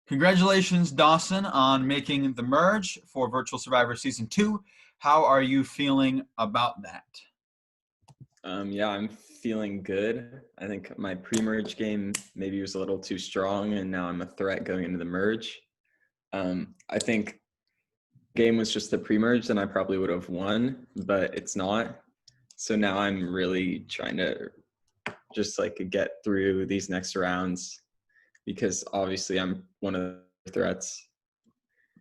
Congratulations, Dawson, on making the merge for Virtual Survivor Season 2. How are you feeling about that? Yeah, I'm feeling good. I think my pre-merge game maybe was a little too strong, and now I'm a threat going into the merge. I think game was just the pre-merge, then I probably would have won, but it's not. So now I'm really trying to just get through these next rounds because obviously I'm one of the threats.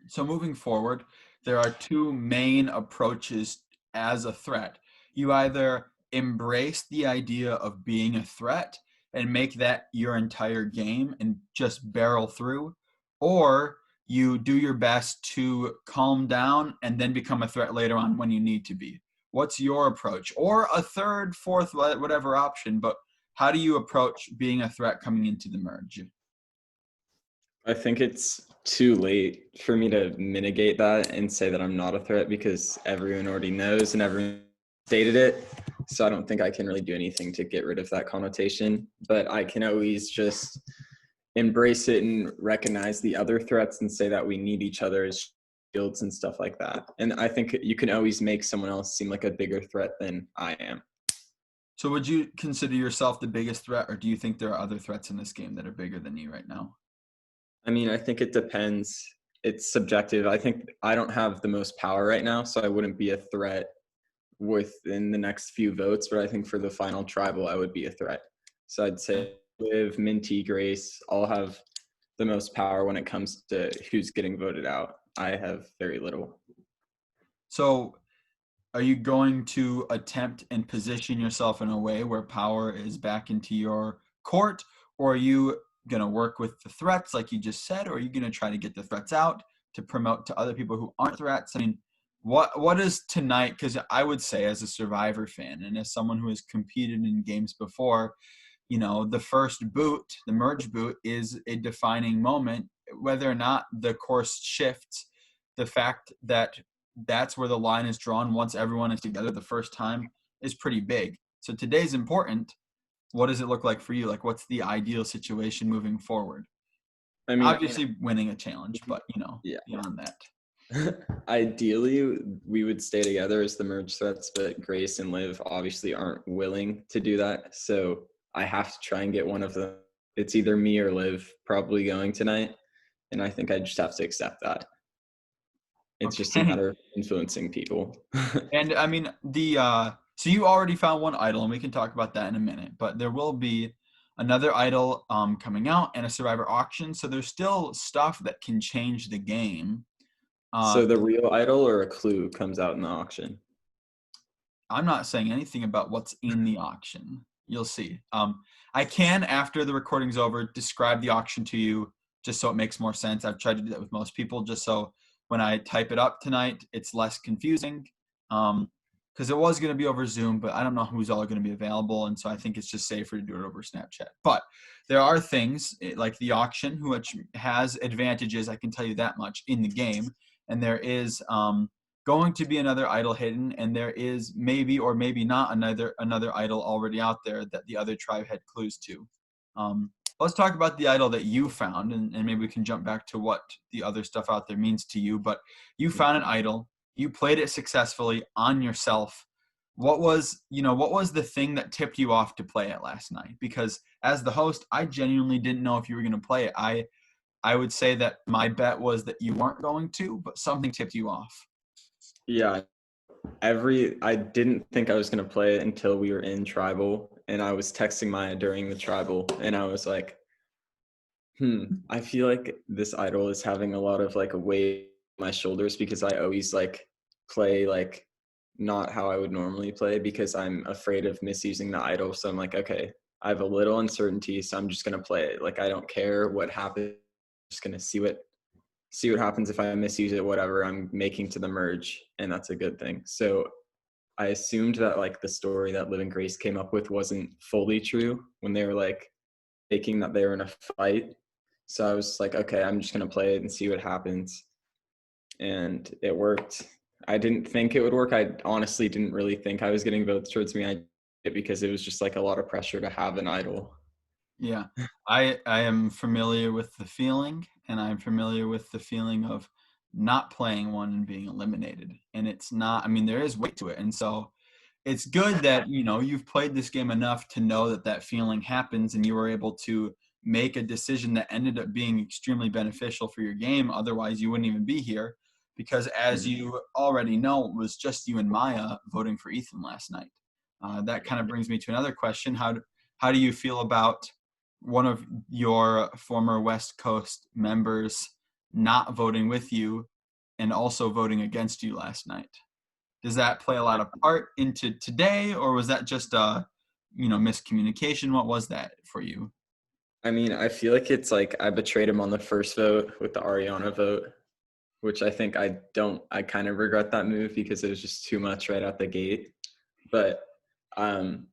So moving forward, there are two main approaches as a threat. You either embrace the idea of being a threat and make that your entire game and just barrel through, or you do your best to calm down and then become a threat later on when you need to be. What's your approach? Or a third, fourth, whatever option, but how do you approach being a threat coming into the merge? I think it's too late for me to mitigate that and say that I'm not a threat because everyone already knows and everyone stated it. So I don't think I can really do anything to get rid of that connotation, but I can always just embrace it and recognize the other threats and say that we need each other as shields and stuff like that. And I think you can always make someone else seem like a bigger threat than I am. So would you consider yourself the biggest threat, or do you think there are other threats in this game that are bigger than you right now? I mean, I think it depends. It's subjective. I think I don't have the most power right now, so I wouldn't be a threat within the next few votes, but I think for the final tribal, I would be a threat. So I'd say Liv, Minty, Grace all have the most power when it comes to who's getting voted out. I have very little. So are you going to attempt and position yourself in a way where power is back into your court, or are you going to work with the threats like you just said, or are you going to try to get the threats out to promote to other people who aren't threats? I mean, what is tonight? Because I would say, as a Survivor fan and as someone who has competed in games before, the first boot, the merge boot, is a defining moment. Whether or not the course shifts, the fact that that's where the line is drawn once everyone is together the first time is pretty big. So today's important. What does it look like for you? Like, what's the ideal situation moving forward? I mean, Obviously winning a challenge, but yeah. beyond that. Ideally, we would stay together as the merge threats, but Grace and Liv obviously aren't willing to do that. So I have to try and get one of them. It's either me or Liv probably going tonight. And I think I just have to accept that. It's just a Okay. matter of influencing people. And I mean, so you already found one idol, and we can talk about that in a minute, but there will be another idol coming out and a Survivor auction. So there's still stuff that can change the game. So the real idol or a clue comes out in the auction? I'm not saying anything about what's in the auction. You'll see. I can, after the recording's over, describe the auction to you just so it makes more sense. I've tried to do that with most people just so when I type it up tonight, it's less confusing. Because it was going to be over Zoom, but I don't know who's all going to be available. And so I think it's just safer to do it over Snapchat. But there are things like the auction, which has advantages, I can tell you that much, in the game. And there is going to be another idol hidden, and there is maybe or maybe not another idol already out there that the other tribe had clues to. Let's talk about the idol that you found, and maybe we can jump back to what the other stuff out there means to you. But you found an idol, you played it successfully on yourself. What was the thing that tipped you off to play it last night? Because as the host, I genuinely didn't know if you were going to play it. I would say that my bet was that you weren't going to, but something tipped you off. Yeah. I didn't think I was going to play it until we were in tribal, and I was texting Maya during the tribal, and I was like, I feel like this idol is having a lot of a weight on my shoulders because I always play not how I would normally play because I'm afraid of misusing the idol. So I'm like, okay, I have a little uncertainty, so I'm just going to play it. I don't care what happens. I'm just going to see what happens if I misuse it, whatever I'm making to the merge, and that's a good thing. So I assumed that the story that Liv and Grace came up with wasn't fully true when they were thinking that they were in a fight. So I was like, okay, I'm just gonna play it and see what happens. And it worked. I didn't think it would work. I honestly didn't really think I was getting votes towards me. I did because it was just a lot of pressure to have an idol. Yeah, I am familiar with the feeling, and I'm familiar with the feeling of not playing one and being eliminated. And it's not, I mean, there is weight to it. And so it's good that, you know, you've played this game enough to know that that feeling happens and you were able to make a decision that ended up being extremely beneficial for your game. Otherwise, you wouldn't even be here because, as Mhm. you already know, it was just you and Maya voting for Ethan last night. That kind of brings me to another question. How do you feel about one of your former West Coast members not voting with you and also voting against you last night? Does that play a lot of part into today, or was that just a, you know, miscommunication? What was that for you? I mean, I feel like it's like I betrayed him on the first vote with the Ariana vote, which I think I kind of regret that move because it was just too much right out the gate. But um,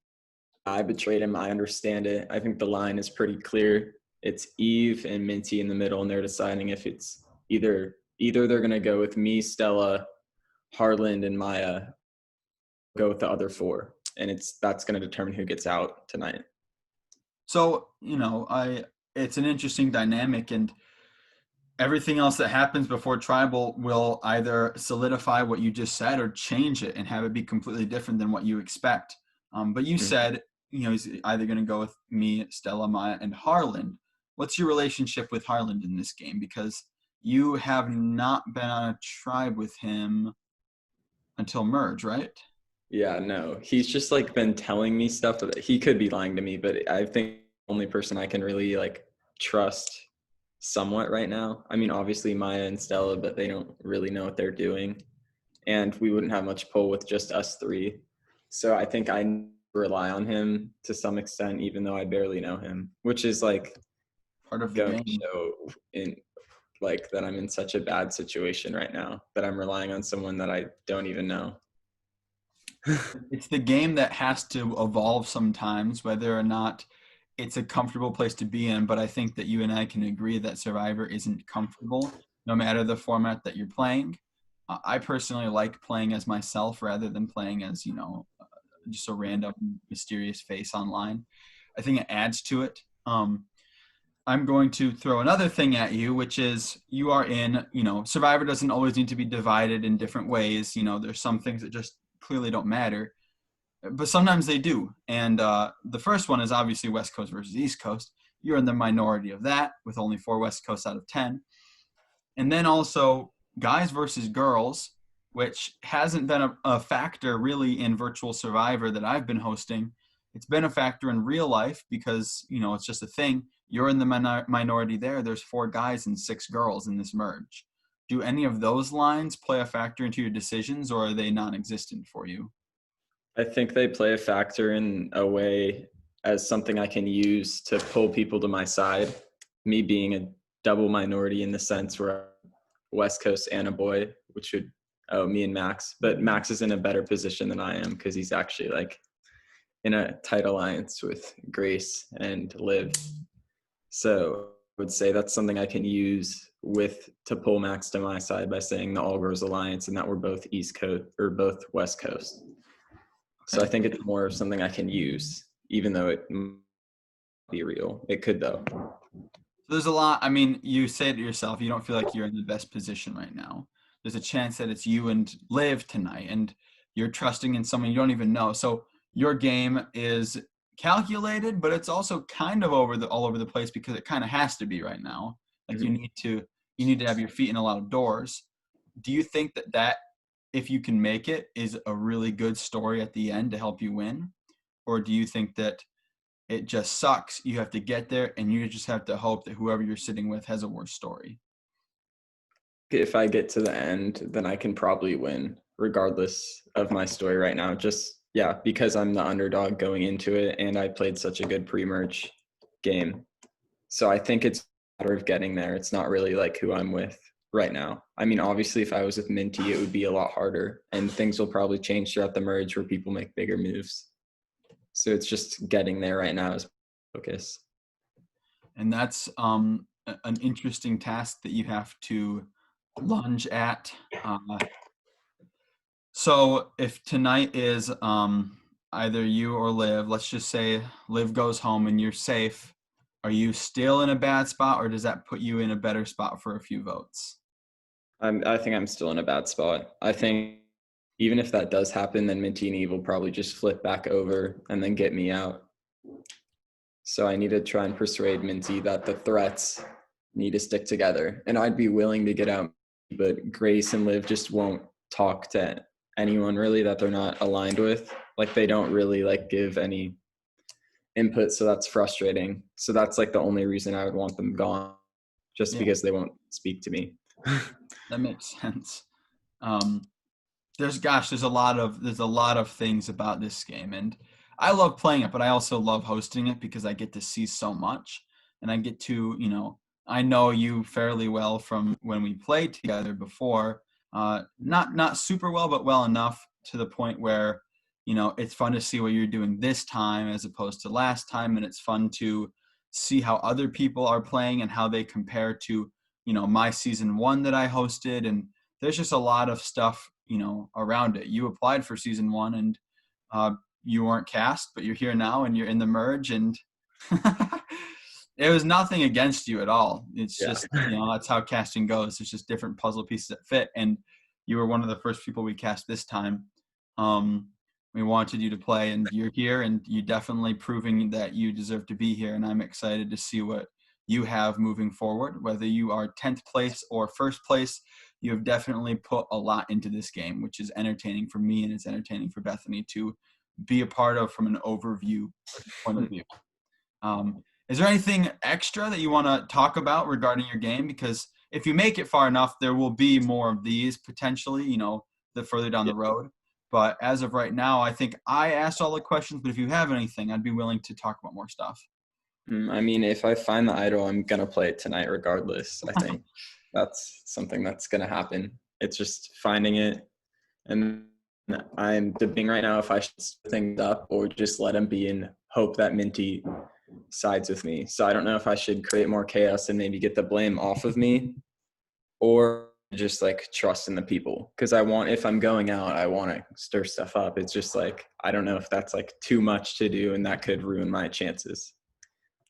I betrayed him. I understand it. I think the line is pretty clear. It's Eve and Minty in the middle, and they're deciding if it's either they're gonna go with me, Stella, Harland, and Maya, go with the other four, and that's gonna determine who gets out tonight. So, you know, it's an interesting dynamic, and everything else that happens before tribal will either solidify what you just said or change it and have it be completely different than what you expect. But you Mhm. said, you know, he's either going to go with me, Stella, Maya, and Harland. What's your relationship with Harland in this game? Because you have not been on a tribe with him until merge, right? Yeah, no, he's just like been telling me stuff that he could be lying to me, but I think the only person I can really like trust somewhat right now. I mean, obviously Maya and Stella, but they don't really know what they're doing, and we wouldn't have much pull with just us three. So I think I rely on him to some extent, even though I barely know him, which is like Part of the going to game. show in like that I'm in such a bad situation right now that I'm relying on someone that I don't even know. It's the game that has to evolve sometimes, whether or not it's a comfortable place to be in. But I think that you and I can agree that Survivor isn't comfortable, no matter the format that you're playing. I personally like playing as myself rather than playing as, you know, just a random mysterious face online. I think it adds to it. I'm going to throw another thing at you, which is you are in, you know, Survivor doesn't always need to be divided in different ways. You know, there's some things that just clearly don't matter, but sometimes they do. And the first one is obviously West Coast versus East Coast. You're in the minority of that with only 4 West Coasts out of 10. And then also guys versus girls, which hasn't been a factor really in Virtual Survivor that I've been hosting. It's been a factor in real life because, you know, it's just a thing. You're in the minority there. There's 4 guys and 6 girls in this merge. Do any of those lines play a factor into your decisions, or are they non existent for you? I think they play a factor in a way as something I can use to pull people to my side. Me being a double minority in the sense where I'm West Coast and a boy, which would me and Max, but Max is in a better position than I am because he's actually like in a tight alliance with Grace and Liv. So I would say that's something I can use with to pull Max to my side by saying the All Girls Alliance and that we're both East Coast or both West Coast. So I Okay. think it's more of something I can use, even though it might be real. It could though. So there's a lot. I mean, you say it yourself. You don't feel like you're in the best position right now. There's a chance that it's you and Liv tonight, and you're trusting in someone you don't even know. So your game is calculated, but it's also kind of all over the place because it kind of has to be right now. Like Mhm. you need to have your feet in a lot of doors. Do you think that if you can make it is a really good story at the end to help you win, or do you think that it just sucks? You have to get there, and you just have to hope that whoever you're sitting with has a worse story. If I get to the end, then I can probably win, regardless of my story right now. Just yeah, because I'm the underdog going into it, and I played such a good pre-merge game. So I think it's a matter of getting there. It's not really like who I'm with right now. I mean, obviously, if I was with Minty, it would be a lot harder, and things will probably change throughout the merge where people make bigger moves. So it's just getting there right now is focus. And that's an interesting task that you have to lunge at. So if tonight is either you or Liv, let's just say Liv goes home and you're safe. are you still in a bad spot, or does that put you in a better spot for a few votes? I think I'm still in a bad spot. I think even if that does happen, then Mintini will probably just flip back over and then get me out. So I need to try and persuade Minty that the threats need to stick together. And I'd be willing to get out, but Grace and Liv just won't talk to anyone really that they're not aligned with. Like they don't really like give any input, so that's frustrating. So that's like the only reason I would want them gone, just Yeah, because they won't speak to me. that makes sense. Um, there's a lot of things about this game, and I love playing it, but I also love hosting it because I get to see so much, and I get to, I know you fairly well from when we played together before. Not super well, but well enough to the point where, it's fun to see what you're doing this time as opposed to last time, and it's fun to see how other people are playing and how they compare to, my season one that I hosted. And there's just a lot of stuff, around it. You applied for season one, and you weren't cast, but you're here now and you're in the merge, and it was nothing against you at all. It's Yeah. just, that's how casting goes. It's just different puzzle pieces that fit. And you were one of the first people we cast this time. Um, we wanted you to play, and you're here, and you definitely proving that you deserve to be here. And I'm excited to see what you have moving forward, whether you are 10th place or first place. You have definitely put a lot into this game, which is entertaining for me and it's entertaining for Bethany to be a part of from an overview point of view. Is there anything extra that you want to talk about regarding your game? Because if you make it far enough, there will be more of these potentially, the further down the road. But as of right now, I think I asked all the questions, but if you have anything, I'd be willing to talk about more stuff. I mean, if I find the idol, I'm gonna play it tonight regardless. I think that's something that's gonna happen. It's just finding it, and I'm debating right now if I should split things up or just let him be and hope that Minty sides with me. So I don't know if I should create more chaos and maybe get the blame off of me, or just like trust in the people. Because if I'm going out, I want to stir stuff up. It's just like I don't know if that's like too much to do, and that could ruin my chances.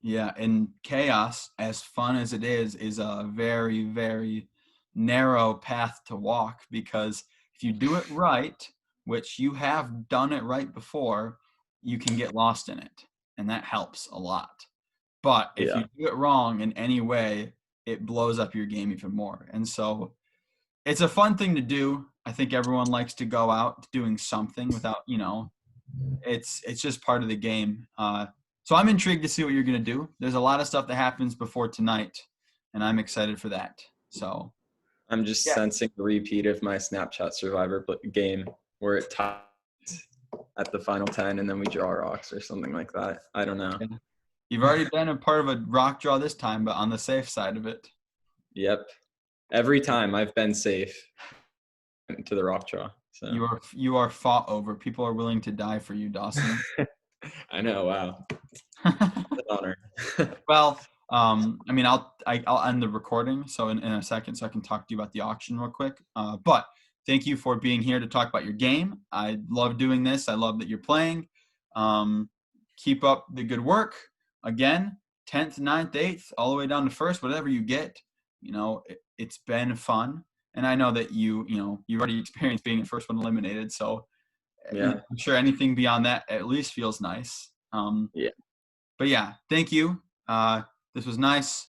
Yeah, and chaos, as fun as it is a very, very narrow path to walk, because if you do it right, which you have done it right before, you can get lost in it, and that helps a lot. But if Yeah. you do it wrong in any way, it blows up your game even more. And so it's a fun thing to do. I think everyone likes to go out doing something without, it's just part of the game. So I'm intrigued to see what you're going to do. There's a lot of stuff that happens before tonight, and I'm excited for that. So I'm just yeah, sensing a repeat of my Snapchat Survivor game where it ties at the final 10 and then we draw rocks or something like that. I don't know. yeah. You've already been a part of a rock draw this time, but on the safe side of it. Yep. Every time I've been safe to the rock draw. So You are fought over. People are willing to die for you, Dawson. I know. Wow. An honor. Well, I mean, I'll end the recording so in a second, so I can talk to you about the auction real quick. But thank you for being here to talk about your game. I love doing this. I love that you're playing. Keep up the good work. Again, 10th, 9th, 8th, all the way down to first, whatever you get. It's been fun, and I know that you've already experienced being the first one eliminated. So Yeah. I'm sure anything beyond that at least feels nice. Yeah. But yeah, thank you. This was nice.